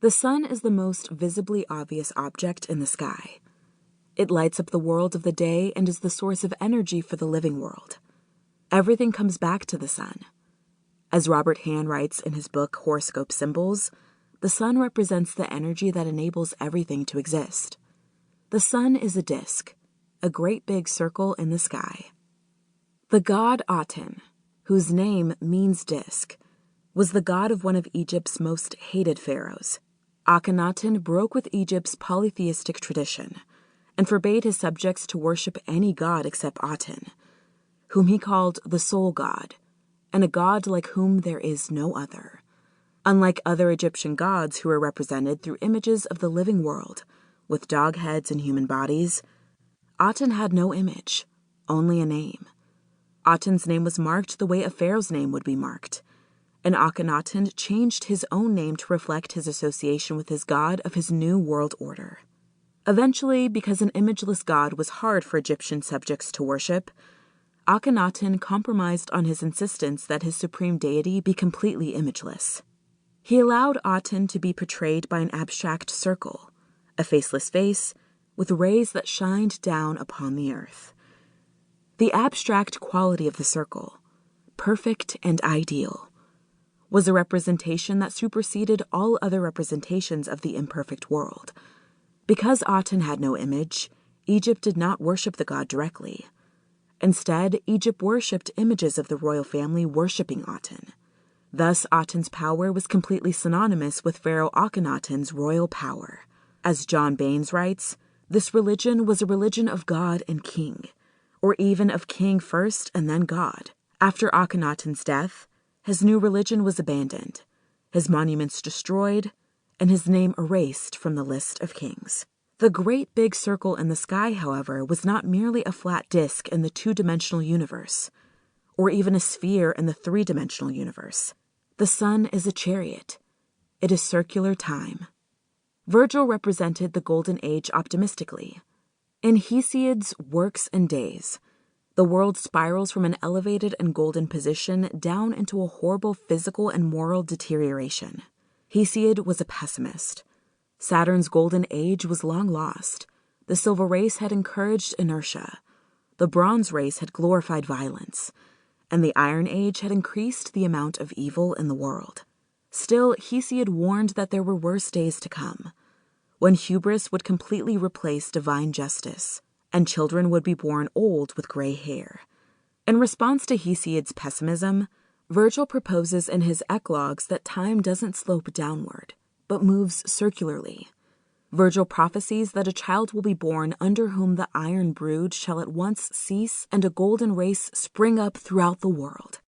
The sun is the most visibly obvious object in the sky. It lights up the world of the day and is the source of energy for the living world. Everything comes back to the sun. As Robert Hahn writes in his book Horoscope Symbols, the sun represents the energy that enables everything to exist. The sun is a disk, a great big circle in the sky. The god Aten, whose name means disk, was the god of one of Egypt's most hated pharaohs. Akhenaten broke with Egypt's polytheistic tradition and forbade his subjects to worship any god except Aten, whom he called the sole god, and a god like whom there is no other. Unlike other Egyptian gods who were represented through images of the living world, with dog heads and human bodies, Aten had no image, only a name. Aten's name was marked the way a pharaoh's name would be marked, and Akhenaten changed his own name to reflect his association with his god of his new world order. Eventually, because an imageless god was hard for Egyptian subjects to worship, Akhenaten compromised on his insistence that his supreme deity be completely imageless. He allowed Aten to be portrayed by an abstract circle, a faceless face, with rays that shined down upon the earth. The abstract quality of the circle, perfect and ideal, was a representation that superseded all other representations of the imperfect world. Because Aten had no image, Egypt did not worship the god directly. Instead, Egypt worshipped images of the royal family worshipping Aten. Thus, Aten's power was completely synonymous with Pharaoh Akhenaten's royal power. As John Baines writes, this religion was a religion of God and king, or even of king first and then God. After Akhenaten's death, his new religion was abandoned, his monuments destroyed, and his name erased from the list of kings. The great big circle in the sky, however, was not merely a flat disk in the two-dimensional universe, or even a sphere in the three-dimensional universe. The sun is a chariot. It is circular time. Virgil represented the Golden Age optimistically. In Hesiod's Works and Days, the world spirals from an elevated and golden position down into a horrible physical and moral deterioration. Hesiod was a pessimist. Saturn's golden age was long lost. The silver race had encouraged inertia. The bronze race had glorified violence. And the Iron Age had increased the amount of evil in the world. Still, Hesiod warned that there were worse days to come, when hubris would completely replace divine justice, and children would be born old with gray hair. In response to Hesiod's pessimism, Virgil proposes in his eclogues that time doesn't slope downward, but moves circularly. Virgil prophesies that a child will be born under whom the iron brood shall at once cease and a golden race spring up throughout the world.